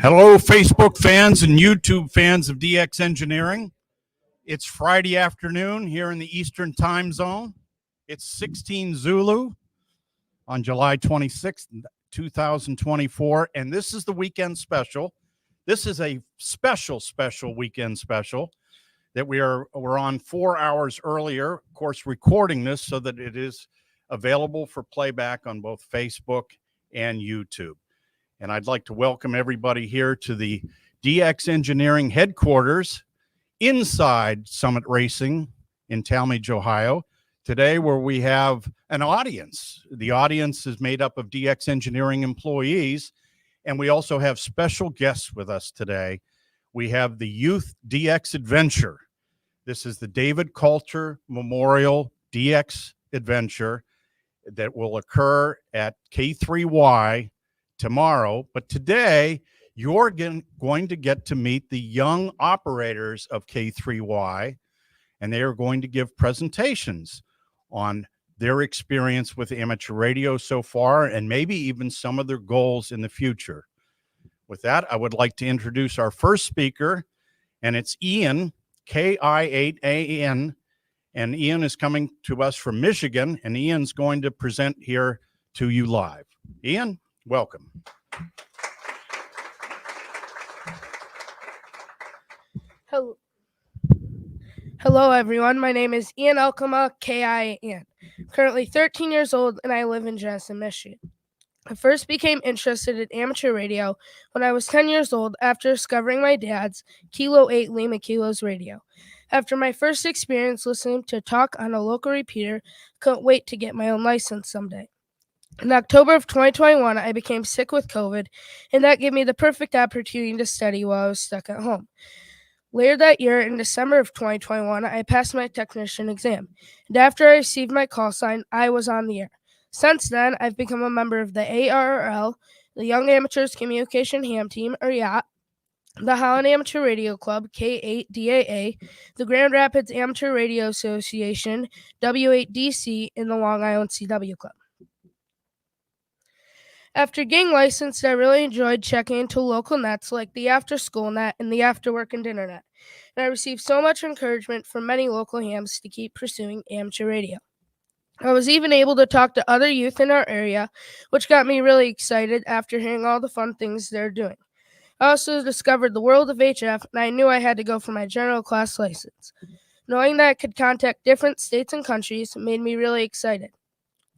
Hello, Facebook fans and YouTube fans of DX Engineering. It's Friday afternoon here in the Eastern Time Zone. It's 16 Zulu on July 26th, 2024, and this is the weekend special. This is a special weekend special that we're on 4 hours earlier, of course, recording this so that it is available for playback on both Facebook and YouTube. And I'd like to welcome everybody here to the DX Engineering headquarters inside Summit Racing in Talmadge, Ohio, today, where we have an audience. The audience is made up of DX Engineering employees, and we also have special guests with us today. We have the Youth DX Adventure. This is the David Kalter Memorial DX Adventure that will occur at K3Y tomorrow. But today, you're going to get to meet the young operators of K3Y, and they are going to give presentations on their experience with amateur radio so far, and maybe even some of their goals in the future. With that, I would like to introduce our first speaker, and it's Ian, K-I-8-A-N, and Ian is coming to us from Michigan, and Ian's going to present here to you live. Ian, welcome. Hello, everyone. My name is Ian Alkema, K-I-A-N. I'm currently 13 years old, and I live in Jansen, Michigan. I first became interested in amateur radio when I was 10 years old after discovering my dad's Kilo 8 Lima Kilos radio. After my first experience listening to talk on a local repeater, I couldn't wait to get my own license someday. In October of 2021, I became sick with COVID, and that gave me the perfect opportunity to study while I was stuck at home. Later that year, in December of 2021, I passed my technician exam, and after I received my call sign, I was on the air. Since then, I've become a member of the ARRL, the Young Amateurs Communication Ham Team, or YAT, the Holland Amateur Radio Club, K8DAA, the Grand Rapids Amateur Radio Association, W8DC, and the Long Island CW Club. After getting licensed, I really enjoyed checking into local nets like the After School Net and the After Work and Dinner Net, and I received so much encouragement from many local hams to keep pursuing amateur radio. I was even able to talk to other youth in our area, which got me really excited after hearing all the fun things they're doing. I also discovered the world of HF, and I knew I had to go for my general class license. Knowing that I could contact different states and countries made me really excited.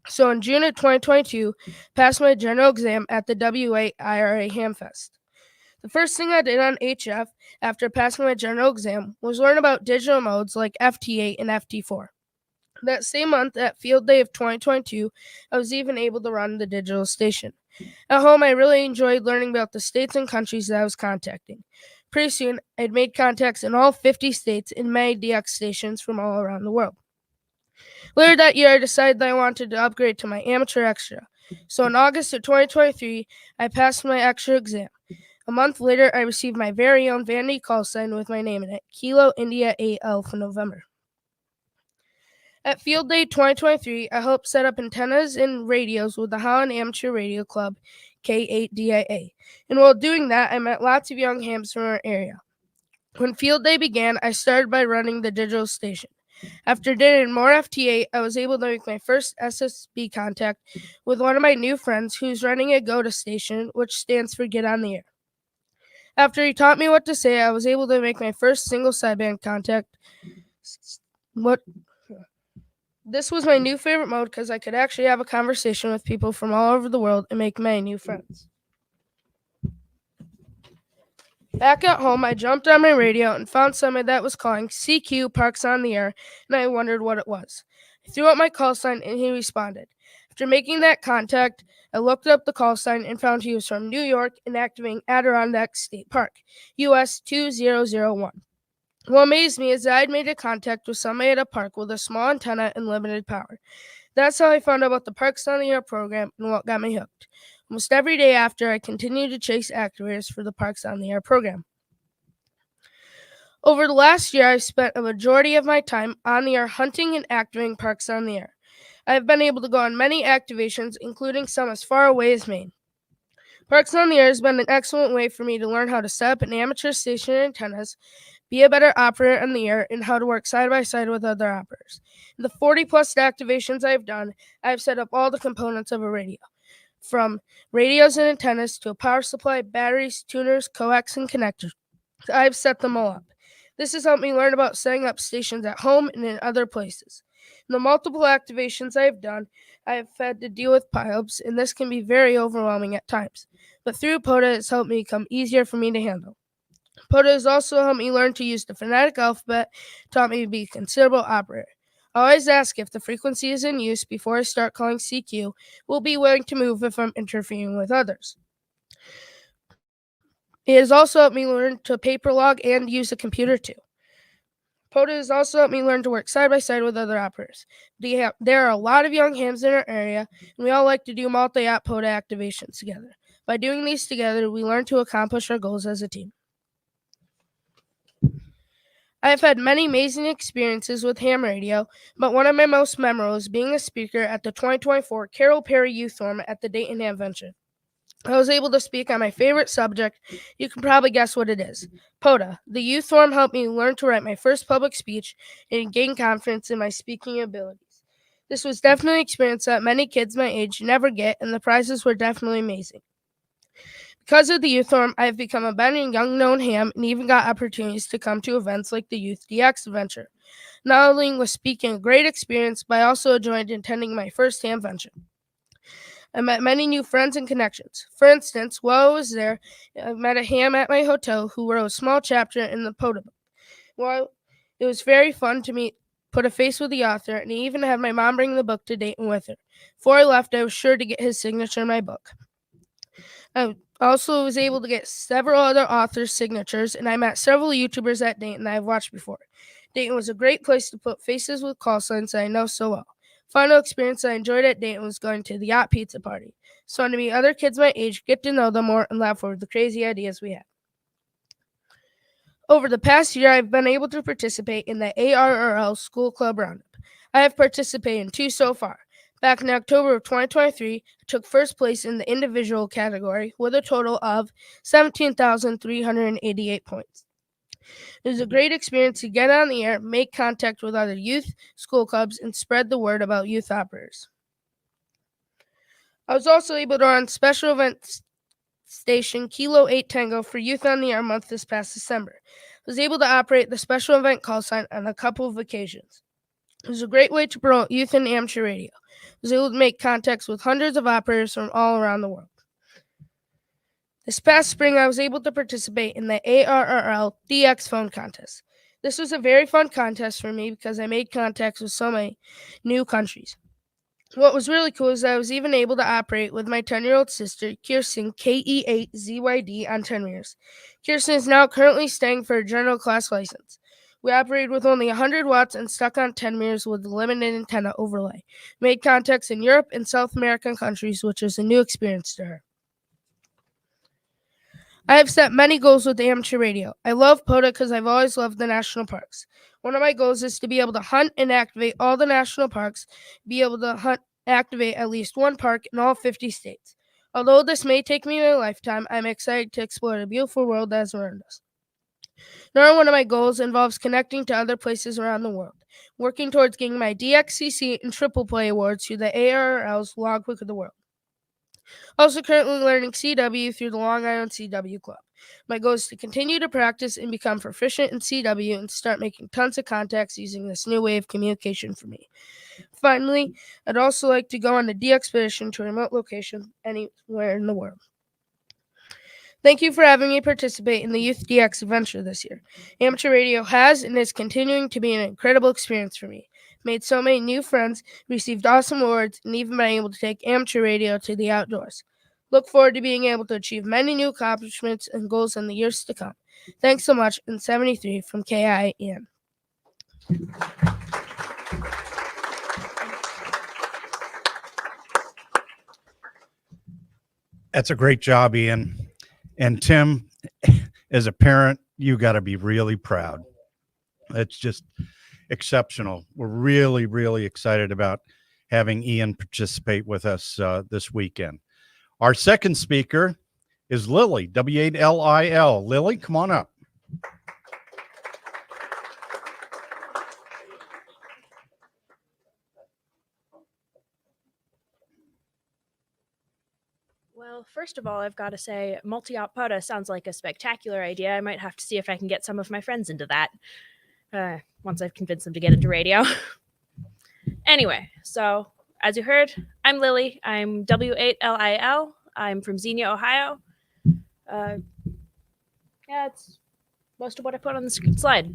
So in June of 2022, I passed my general exam at the W8 IRA Hamfest. The first thing I did on HF after passing my general exam was learn about digital modes like FT8 and FT4. That same month at Field Day of 2022, I was even able to run the digital station. At home, I really enjoyed learning about the states and countries that I was contacting. Pretty soon, I'd made contacts in all 50 states and many DX stations from all around the world. Later that year, I decided that I wanted to upgrade to my amateur extra. So in August of 2023, I passed my extra exam. A month later, I received my very own vanity call sign with my name in it, Kilo India 8L for November. At Field Day 2023, I helped set up antennas and radios with the Holland Amateur Radio Club, K8DAA. And while doing that, I met lots of young hams from our area. When Field Day began, I started by running the digital station. After doing more FT8, I was able to make my first SSB contact with one of my new friends who's running a GOTA station, which stands for Get on the Air. After he taught me what to say, I was able to make my first single sideband contact. This was my new favorite mode because I could actually have a conversation with people from all over the world and make many new friends. Back at home, I jumped on my radio and found somebody that was calling CQ Parks on the Air, and I wondered what it was. I threw out my call sign, and he responded. After making that contact, I looked up the call sign and found he was from New York and activating Adirondack State Park, US 2001. What amazed me is that I'd made a contact with somebody at a park with a small antenna and limited power. That's how I found out about the Parks on the Air program and what got me hooked. Almost every day after, I continued to chase activators for the Parks on the Air program. Over the last year, I've spent a majority of my time on the air hunting and activating Parks on the Air. I've been able to go on many activations, including some as far away as Maine. Parks on the Air has been an excellent way for me to learn how to set up an amateur station antennas, be a better operator on the air, and how to work side by side with other operators. In the 40-plus activations I've done, I've set up all the components of a radio, from radios and antennas to a power supply, batteries, tuners, coax, and connectors. I've set them all up. This has helped me learn about setting up stations at home and in other places. In the multiple activations I've done, I've had to deal with pileups, and this can be very overwhelming at times. But through POTA, it's helped me become easier for me to handle. POTA has also helped me learn to use the phonetic alphabet, taught me to be a considerable operator. I always ask if the frequency is in use before I start calling CQ, will be willing to move if I'm interfering with others. It has also helped me learn to paper log and use a computer too. POTA has also helped me learn to work side by side with other operators. There are a lot of young hams in our area, and we all like to do multi-app POTA activations together. By doing these together, we learn to accomplish our goals as a team. I have had many amazing experiences with ham radio, but one of my most memorable is being a speaker at the 2024 Carol Perry Youth Forum at the Dayton Hamvention. I was able to speak on my favorite subject. You can probably guess what it is. POTA. The youth forum helped me learn to write my first public speech and gain confidence in my speaking abilities. This was definitely an experience that many kids my age never get, and the prizes were definitely amazing. Because of the youth forum, I have become a better and young-known ham and even got opportunities to come to events like the Youth DX adventure. Not only was speaking a great experience, but I also enjoyed attending my first hamvention. I met many new friends and connections. For instance, while I was there, I met a ham at my hotel who wrote a small chapter in the POTA book. Well, it was very fun to put a face with the author, and even had my mom bring the book to Dayton with her. Before I left, I was sure to get his signature in my book. I also was able to get several other authors' signatures, and I met several YouTubers at Dayton that I've watched before. Dayton was a great place to put faces with call signs that I know so well. Final experience I enjoyed at Dayton was going to the yacht pizza party. It's fun to meet other kids my age, get to know them more, and laugh over the crazy ideas we had. Over the past year, I've been able to participate in the ARRL School Club Roundup. I have participated in 2 so far. Back in October of 2023, I took first place in the individual category with a total of 17,388 points. It was a great experience to get on the air, make contact with other youth, school clubs, and spread the word about youth operators. I was also able to run special event station Kilo 8 Tango for Youth on the Air month this past December. I was able to operate the special event call sign on a couple of occasions. It was a great way to promote youth and amateur radio. I was able to make contacts with hundreds of operators from all around the world. This past spring, I was able to participate in the ARRL DX phone contest. This was a very fun contest for me because I made contacts with so many new countries. What was really cool is I was even able to operate with my 10-year-old sister, Kirsten, KE8ZYD, on 10 meters. Kirsten is now currently studying for a general class license. We operated with only 100 watts and stuck on 10 meters with a limited antenna overlay. Made contacts in Europe and South American countries, which was a new experience to her. I have set many goals with amateur radio. I love POTA because I've always loved the national parks. One of my goals is to be able to hunt and activate all the national parks, be able to activate at least one park in all 50 states. Although this may take me a lifetime, I'm excited to explore the beautiful world that is around us. Another one of my goals involves connecting to other places around the world, working towards getting my DXCC and Triple Play awards through the ARRL's Logbook of the World. Also currently learning CW through the Long Island CW Club. My goal is to continue to practice and become proficient in CW and start making tons of contacts using this new way of communication for me. Finally, I'd also like to go on a DXpedition to a remote location anywhere in the world. Thank you for having me participate in the Youth DX adventure this year. Amateur radio has and is continuing to be an incredible experience for me. Made so many new friends, received awesome awards, and even been able to take amateur radio to the outdoors. Look forward to being able to achieve many new accomplishments and goals in the years to come. Thanks so much, and 73 from KIN. That's a great job, Ian. And Tim, as a parent, you got to be really proud. It's just exceptional. We're really, really excited about having Ian participate with us this weekend. Our second speaker is Lilly, W8LIL. Lilly, come on up. Well, first of all, I've got to say, multi-op POTA sounds like a spectacular idea. I might have to see if I can get some of my friends into that once I've convinced them to get into radio. Anyway, so as you heard, I'm Lilly. I'm W8LIL. I'm from Xenia, Ohio. Yeah, it's most of what I put on the slide.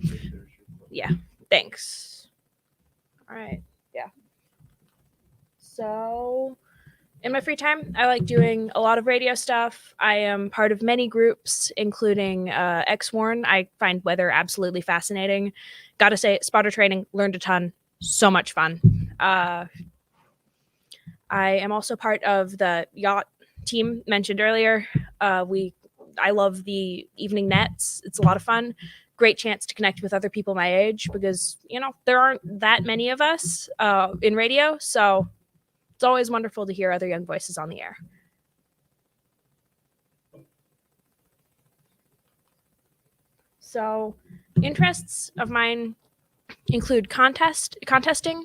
Yeah, thanks. All right, yeah. So in my free time, I like doing a lot of radio stuff. I am part of many groups, including X-Warn. I find weather absolutely fascinating. Gotta say, spotter training, learned a ton. So much fun. I am also part of the yacht team mentioned earlier. I love the evening nets. It's a lot of fun. Great chance to connect with other people my age because, you know, there aren't that many of us in radio. So it's always wonderful to hear other young voices on the air. So interests of mine include contesting,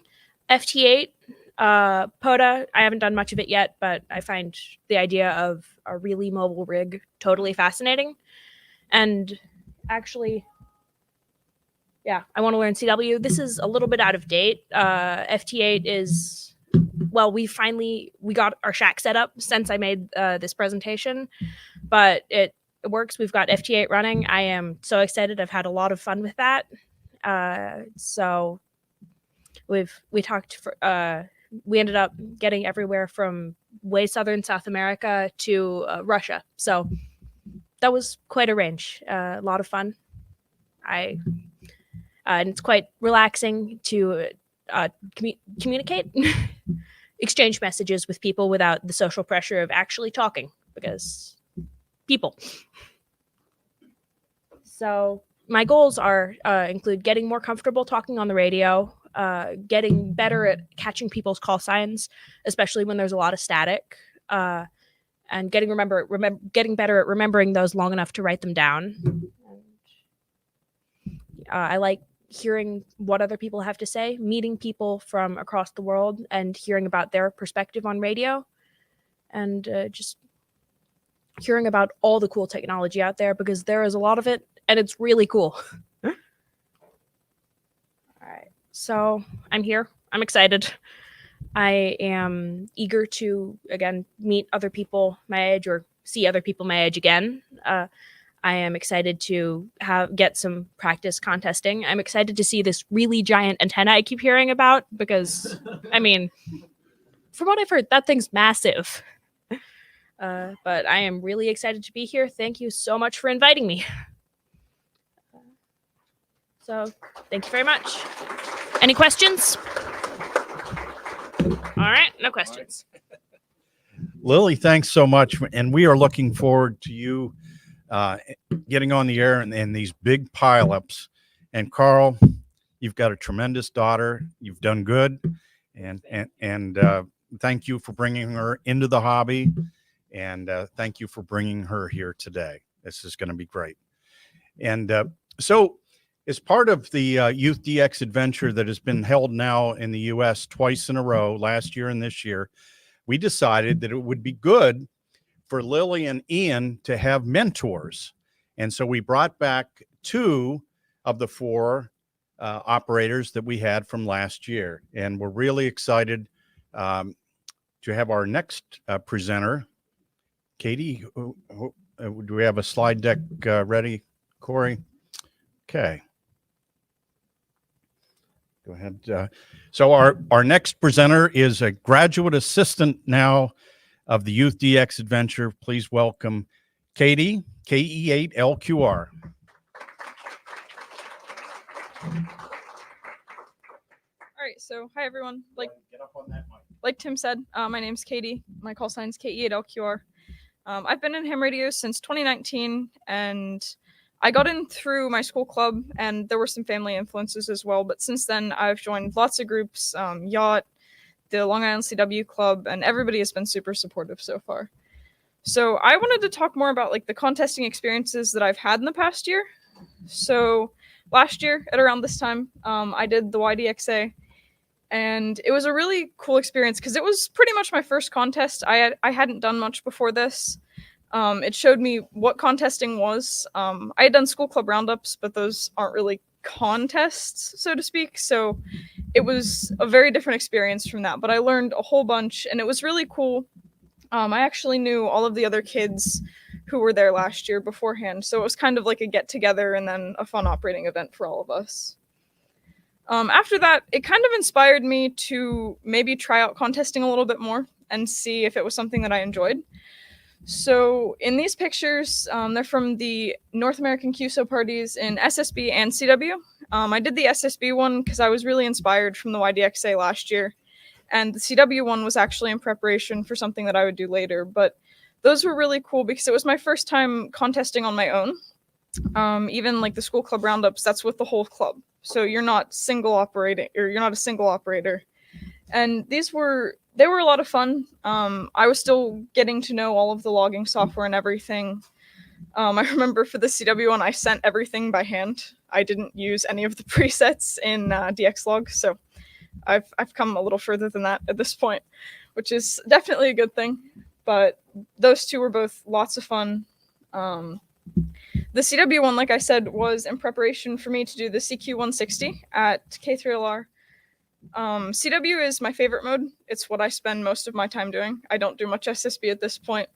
FT8, POTA. I haven't done much of it yet, but I find the idea of a really mobile rig totally fascinating. And actually, yeah, I want to learn CW. This is a little bit out of date. FT8 is, well, we got our shack set up since I made this presentation, but it works. We've got FT8 running. I am so excited. I've had a lot of fun with that. So we ended up getting everywhere from way southern South America to Russia. So that was quite a range. A lot of fun. And it's quite relaxing to communicate, exchange messages with people without the social pressure of actually talking, because people. So my goals include getting more comfortable talking on the radio, getting better at catching people's call signs, especially when there's a lot of static, and getting better at remembering those long enough to write them down. I like hearing what other people have to say, meeting people from across the world and hearing about their perspective on radio, and just hearing about all the cool technology out there, because there is a lot of it and it's really cool. All right, so I'm here. I'm excited. I am eager to, again, meet other people my age or see other people my age again. I am excited to get some practice contesting. I'm excited to see this really giant antenna I keep hearing about, because, I mean, from what I've heard, that thing's massive. But I am really excited to be here. Thank you so much for inviting me. So thank you very much. Any questions? All right, no questions. Lilly, thanks so much. And we are looking forward to you getting on the air and these big pileups. And Carl, you've got a tremendous daughter. You've done good. And thank you for bringing her into the hobby. And thank you for bringing her here today. This is going to be great. And so as part of the Youth DX adventure that has been held now in the U.S. twice in a row, last year and this year, we decided that it would be good for Lilly and Ian to have mentors. And so we brought back 2 of the 4 operators that we had from last year. And we're really excited to have our next presenter, Katie. Do we have a slide deck ready, Corey? Okay. Go ahead. So our next presenter is a graduate assistant now of the Youth DX Adventure. Please welcome Katie, KE8LQR. All right, so hi everyone. Get up on that mic. Like Tim said, my name's Katie. My call sign is KE8LQR. I've been in ham radio since 2019, and I got in through my school club, and there were some family influences as well. But since then, I've joined lots of groups, Yacht, the Long Island CW Club, and everybody has been super supportive so far. So I wanted to talk more about like the contesting experiences that I've had in the past year. So last year at around this time, I did the YDXA, and it was a really cool experience because it was pretty much my first contest. I hadn't done much before this. It showed me what contesting was. I had done school club roundups, but those aren't really contests, so to speak. So it was a very different experience from that, but I learned a whole bunch, and it was really cool. I actually knew all of the other kids who were there last year beforehand, so it was kind of like a get-together and then a fun operating event for all of us. After that, it kind of inspired me to maybe try out contesting a little bit more and see if it was something that I enjoyed. So in these pictures, they're from the North American QSO parties in SSB and CW. I did the SSB one because I was really inspired from the YDXA last year, and the CW one was actually in preparation for something that I would do later. But those were really cool because it was my first time contesting on my own. Even like the school club roundups, that's with the whole club. So you're not single operating, or you're not a single operator. And they were a lot of fun. I was still getting to know all of the logging software and everything. I remember for the CW one, I sent everything by hand. I didn't use any of the presets in DXlog, so I've come a little further than that at this point, which is definitely a good thing. But those two were both lots of fun. The CW one, like I said, was in preparation for me to do the CQ160 at K3LR. CW is my favorite mode. It's what I spend most of my time doing. I don't do much SSB at this point,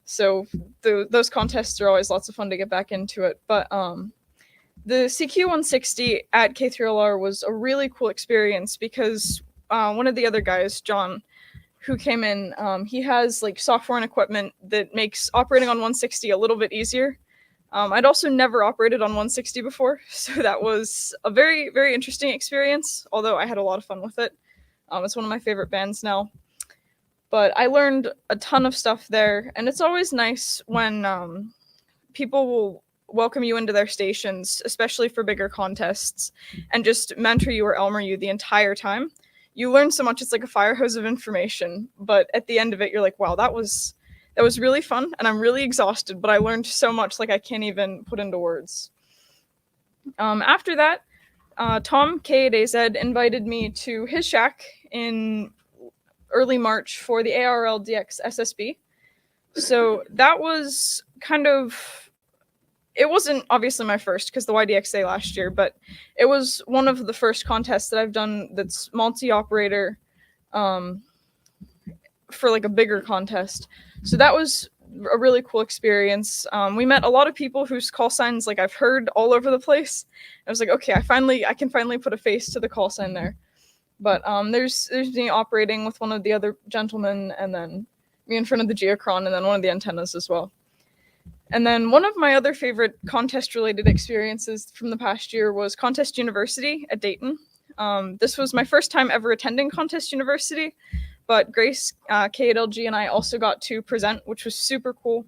so those contests are always lots of fun to get back into it. But the CQ160 at K3LR was a really cool experience because one of the other guys, John, who came in, he has like software and equipment that makes operating on 160 a little bit easier. I'd also never operated on 160 before, so that was a very, very interesting experience, although I had a lot of fun with it. It's one of my favorite bands now. But I learned a ton of stuff there, and it's always nice when people will welcome you into their stations, especially for bigger contests, and just mentor you or Elmer you the entire time. You learn so much, it's like a fire hose of information, but at the end of it, you're like, wow, that was really fun, and I'm really exhausted, but I learned so much, like I can't even put into words. After that, Tom K8AZ invited me to his shack in early March for the ARL DX SSB. So that was kind of, it wasn't obviously my first because the YDXA last year, but it was one of the first contests that I've done that's multi-operator for like a bigger contest. So that was a really cool experience. We met a lot of people whose call signs like I've heard all over the place. I was like, okay, I can finally put a face to the call sign there. But there's me operating with one of the other gentlemen, and then me in front of the geochron, and then one of the antennas as well. And then one of my other favorite contest-related experiences from the past year was Contest University at Dayton. This was my first time ever attending Contest University, but Grace, K8LG, and I also got to present, which was super cool.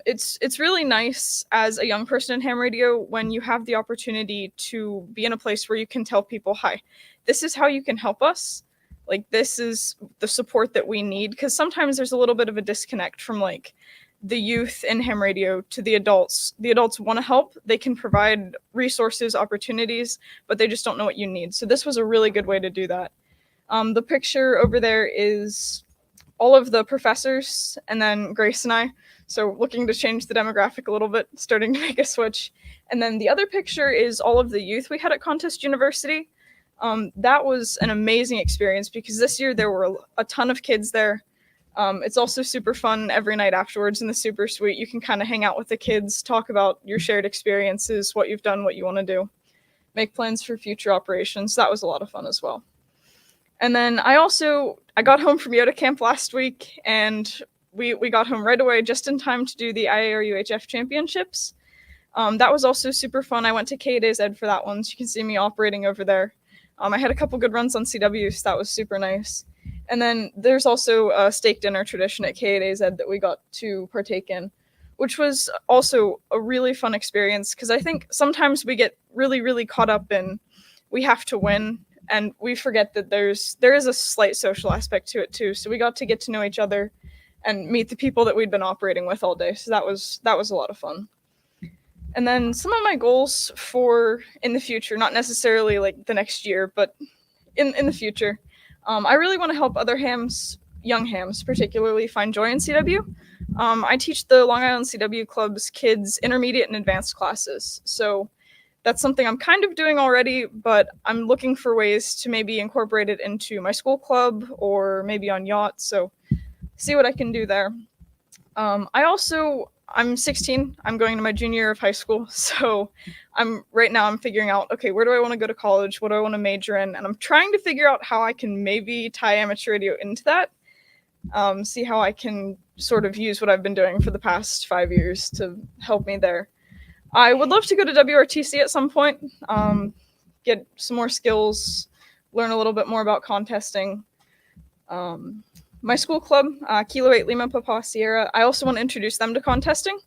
It's really nice as a young person in ham radio when you have the opportunity to be in a place where you can tell people, hi, this is how you can help us. Like, this is the support that we need. Because sometimes there's a little bit of a disconnect from like the youth in ham radio to the adults. The adults want to help. They can provide resources, opportunities, but they just don't know what you need. So this was a really good way to do that. The picture over there is all of the professors and then Grace and I. So looking to change the demographic a little bit, starting to make a switch. And then the other picture is all of the youth we had at Contest University. That was an amazing experience because this year there were a ton of kids there. It's also super fun every night afterwards in the super suite. You can kind of hang out with the kids, talk about your shared experiences, what you've done, what you want to do, make plans for future operations. That was a lot of fun as well. And then I got home from YOTA camp last week, and we got home right away just in time to do the IARUHF championships. That was also super fun. I went to K8AZ for that one, so you can see me operating over there. I had a couple good runs on CW, so that was super nice. And then there's also a steak dinner tradition at K8AZ that we got to partake in, which was also a really fun experience because I think sometimes we get really, really caught up in we have to win, and we forget that there is a slight social aspect to it too. So we got to get to know each other and meet the people that we'd been operating with all day. So that was a lot of fun. And then some of my goals for in the future, not necessarily like the next year, but in the future, I really want to help other hams, young hams particularly, find joy in CW. I teach the Long Island CW Club's kids intermediate and advanced classes. So that's something I'm kind of doing already, but I'm looking for ways to maybe incorporate it into my school club or maybe on yachts. So see what I can do there. I'm 16. I'm going to my junior year of high school. So I'm figuring out, okay, where do I want to go to college? What do I want to major in? And I'm trying to figure out how I can maybe tie amateur radio into that. See how I can sort of use what I've been doing for the past 5 years to help me there. I would love to go to WRTC at some point, get some more skills, learn a little bit more about contesting. My school club, Kilo 8 Lima Papa Sierra, I also want to introduce them to contesting.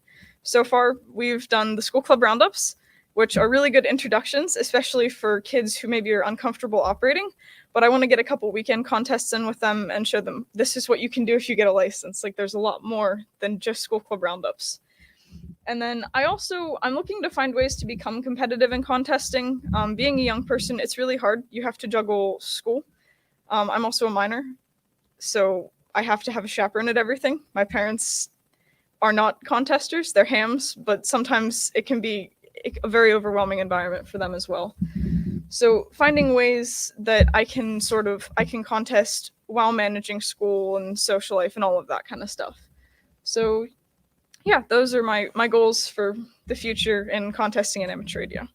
So far, we've done the school club roundups, which are really good introductions, especially for kids who maybe are uncomfortable operating. But I want to get a couple weekend contests in with them and show them this is what you can do if you get a license. Like, there's a lot more than just school club roundups. And then I'm looking to find ways to become competitive in contesting. Being a young person, it's really hard. You have to juggle school. I'm also a minor, so I have to have a chaperone at everything. My parents are not contesters, they're hams, but sometimes it can be a very overwhelming environment for them as well. So finding ways that I can contest while managing school and social life and all of that kind of stuff. So yeah, those are my goals for the future in contesting and amateur radio.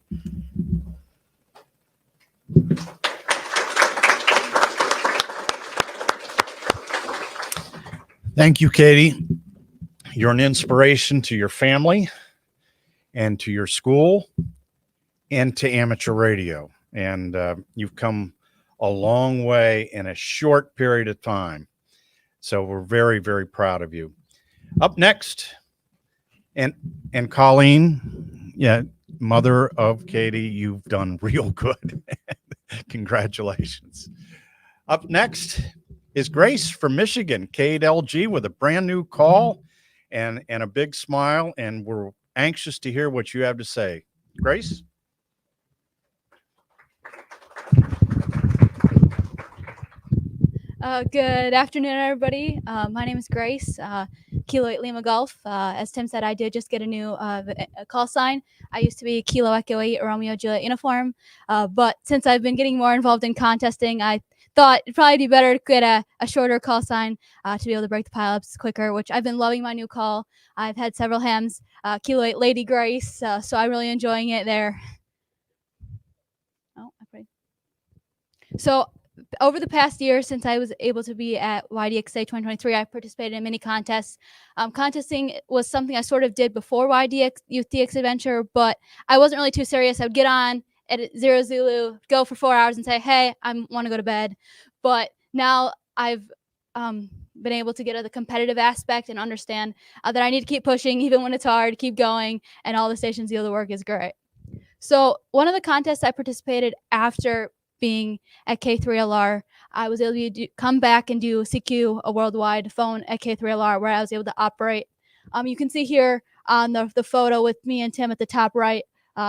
Thank you, Katie. You're an inspiration to your family and to your school and to amateur radio. And you've come a long way in a short period of time. So we're very, very proud of you. Up next, and Colleen, yeah, mother of Katie, you've done real good. Congratulations. Up next is Grace from Michigan, KLG, with a brand new call and a big smile, and we're anxious to hear what you have to say. Grace? Good afternoon, everybody. My name is Grace, Kilo 8 Lima Golf. As Tim said, I did just get a new call sign. I used to be Kilo Echo 8 Romeo Juliet uniform, but since I've been getting more involved in contesting, I thought it'd probably be better to get a shorter call sign to be able to break the pileups quicker, which I've been loving my new call. I've had several hams, Kilo 8 Lady Grace, so I'm really enjoying it there. So over the past year, since I was able to be at YDXA 2023, I participated in many contests. Contesting was something I sort of did before YDX Youth DX Adventure, but I wasn't really too serious. I would get on at 0 Zulu, go for 4 hours and say, hey, I want to go to bed. But now I've been able to get at the competitive aspect and understand that I need to keep pushing even when it's hard, keep going, and all the stations deal the work is great. So one of the contests I participated after being at K3LR, I was able to come back and do CQ, a worldwide phone at K3LR, where I was able to operate. You can see here on the photo with me and Tim at the top right.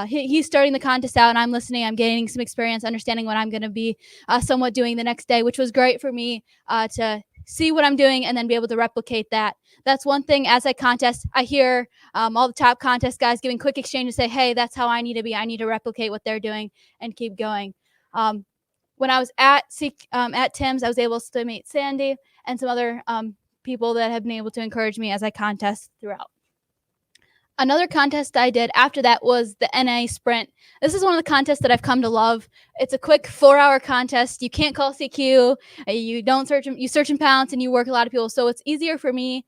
He's starting the contest out, and I'm listening. I'm gaining some experience, understanding what I'm going to be somewhat doing the next day, which was great for me to see what I'm doing and then be able to replicate that. That's one thing. As I contest, I hear all the top contest guys giving quick exchanges, say, hey, that's how I need to be. I need to replicate what they're doing and keep going. When I was at Tim's, I was able to meet Sandy and some other people that have been able to encourage me as I contest throughout. Another contest I did after that was the NA Sprint. This is one of the contests that I've come to love. It's a quick 4-hour contest. You can't call CQ. You don't search. You search and pounce, and you work a lot of people. So it's easier for me.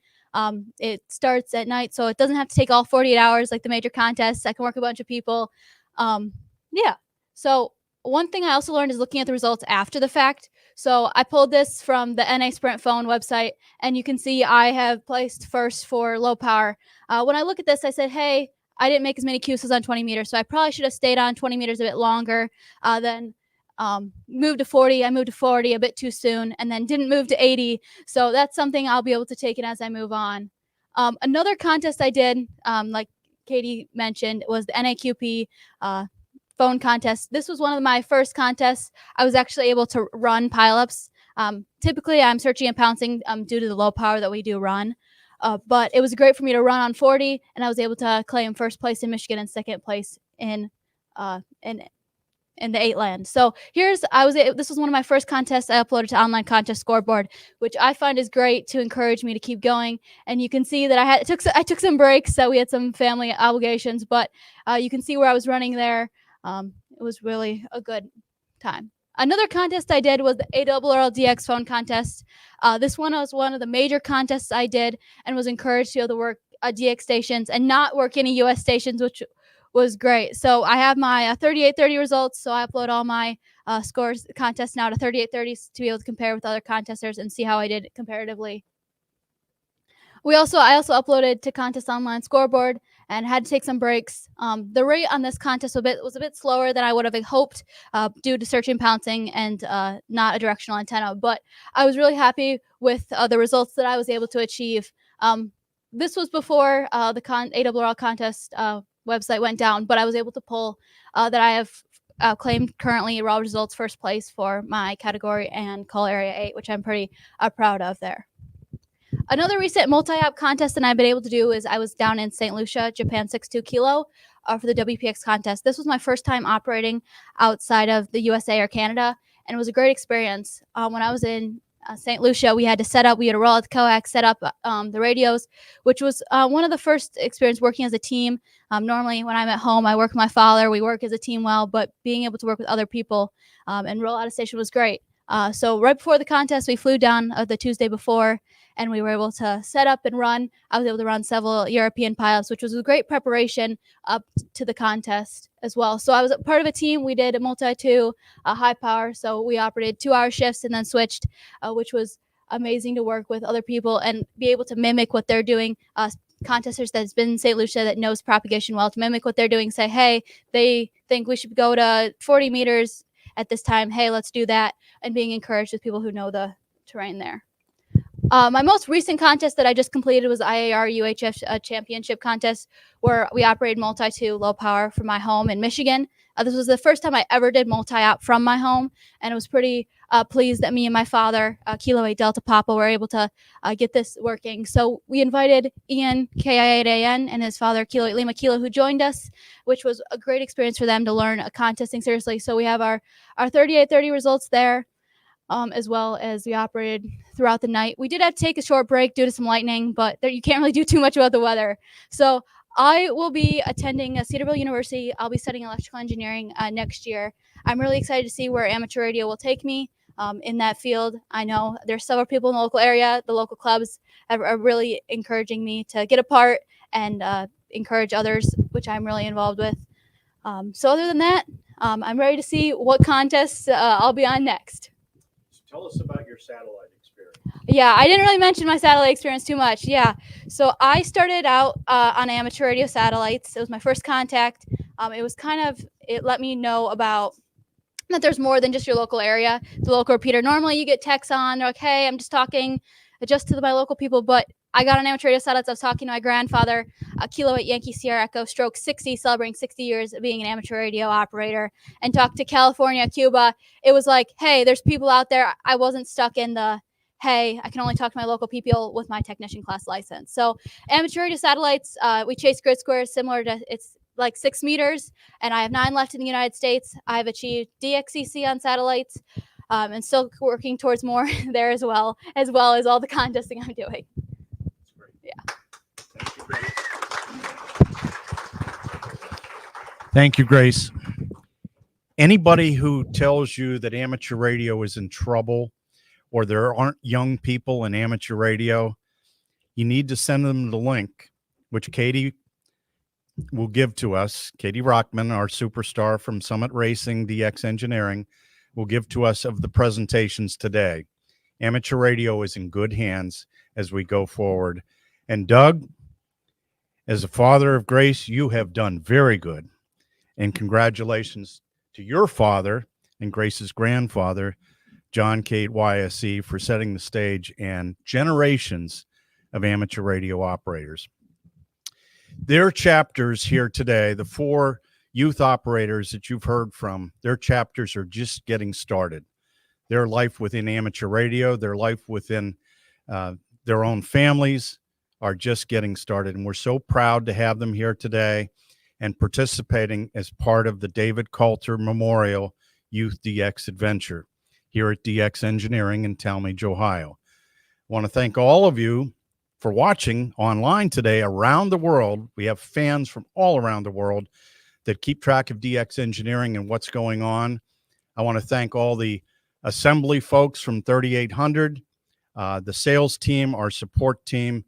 It starts at night, so it doesn't have to take all 48 hours like the major contests. I can work a bunch of people. Yeah. So one thing I also learned is looking at the results after the fact. So I pulled this from the NA Sprint phone website, and you can see I have placed first for low power. When I look at this, I said, hey, I didn't make as many QSs on 20 meters, so I probably should have stayed on 20 meters a bit longer than moved to 40. I moved to 40 a bit too soon, and then didn't move to 80. So that's something I'll be able to take in as I move on. Another contest I did, like Katie mentioned, was the NAQP phone contest. This was one of my first contests. I was actually able to run pileups. Typically, I'm searching and pouncing due to the low power that we do run. But it was great for me to run on 40, and I was able to claim first place in Michigan and second place in the 8 land. So this was one of my first contests I uploaded to Online Contest Scoreboard, which I find is great to encourage me to keep going. And you can see that I took some breaks, so we had some family obligations, but you can see where I was running there. It was really a good time. Another contest I did was the ARRLDX phone contest. This one was one of the major contests I did, and was encouraged to be able to work DX stations and not work any US stations, which was great. So I have my 3830 results. So I upload all my scores contests now to 3830s to be able to compare with other contesters and see how I did comparatively. I also uploaded to Contest Online Scoreboard and had to take some breaks. The rate on this contest was a bit slower than I would have hoped due to search and pouncing and not a directional antenna. But I was really happy with the results that I was able to achieve. This was before the ARRL contest website went down, but I was able to pull that I have claimed currently raw results first place for my category and call area 8, which I'm pretty proud of there. Another recent multi-app contest that I've been able to do is I was down in St. Lucia, Japan 6'2" kilo for the WPX contest. This was my first time operating outside of the USA or Canada, and it was a great experience. When I was in St. Lucia, we had to roll out the coax, set up the radios, which was one of the first experience working as a team. Normally when I'm at home, I work with my father, we work as a team well, but being able to work with other people and roll out a station was great. So right before the contest, we flew down the Tuesday before, and we were able to set up and run. I was able to run several European pilots, which was a great preparation up to the contest as well. So I was a part of a team. We did a multi-2 high power. So we operated 2-hour shifts and then switched, which was amazing to work with other people and be able to mimic what they're doing. Contesters that's been in St. Lucia that knows propagation well, to mimic what they're doing, say, hey, they think we should go to 40 meters at this time. Hey, let's do that. And being encouraged with people who know the terrain there. My most recent contest that I just completed was IAR UHF championship contest, where we operated multi-2 low power from my home in Michigan. This was the first time I ever did multi-op from my home, and I was pretty pleased that me and my father, Kilo 8 Delta Papa, were able to get this working. So we invited Ian, KI8AN, and his father, Kilo 8 Lima Kilo, who joined us, which was a great experience for them to learn contesting seriously. So we have our 3830 results there. As well as we operated throughout the night. We did have to take a short break due to some lightning, but you can't really do too much about the weather. So I will be attending Cedarville University. I'll be studying electrical engineering next year. I'm really excited to see where amateur radio will take me in that field. I know there's several people in the local area. The local clubs are really encouraging me to get a part and encourage others, which I'm really involved with. So other than that, I'm ready to see what contests I'll be on next. Tell us about your satellite experience. Yeah, I didn't really mention my satellite experience too much. Yeah, so I started out on amateur radio satellites. It was my first contact. It let me know about that there's more than just your local area, the local repeater. Normally you get texts on, they're like, hey, I'm just talking just to my local people, but I got on amateur radio satellites. I was talking to my grandfather, Kilo 8 Yankee Sierra Echo, stroke 60, celebrating 60 years of being an amateur radio operator, and talked to California, Cuba. It was like, hey, there's people out there. I wasn't stuck in the, hey, I can only talk to my local people with my technician class license. So amateur radio satellites, we chase grid squares similar to, it's like 6 meters, and I have 9 left in the United States. I've achieved DXCC on satellites, and still working towards more there as well as all the contesting I'm doing. Thank you, Grace. Anybody who tells you that amateur radio is in trouble or there aren't young people in amateur radio, you need to send them the link, which Katie will give to us. Katie Rockman, our superstar from Summit Racing, DX Engineering, will give to us of the presentations today. Amateur radio is in good hands as we go forward. And Doug, as a father of Grace, you have done very good. And congratulations to your father and Grace's grandfather, John Cate YSE, for setting the stage, and generations of amateur radio operators. Their chapters here today, the 4 youth operators that you've heard from, their chapters are just getting started. Their life within amateur radio, their life within their own families are just getting started. And we're so proud to have them here today and participating as part of the David Kalter Memorial Youth DX Adventure here at DX Engineering in Talmadge, Ohio. I want to thank all of you for watching online today around the world. We have fans from all around the world that keep track of DX Engineering and what's going on. I want to thank all the assembly folks from 3800, the sales team, our support team,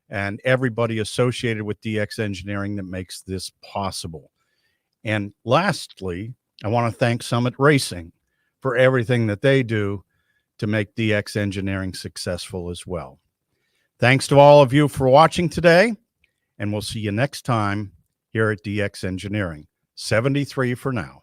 and everybody associated with DX Engineering that makes this possible. And lastly, I want to thank Summit Racing for everything that they do to make DX Engineering successful as well. Thanks to all of you for watching today, and we'll see you next time here at DX Engineering. 73 for now.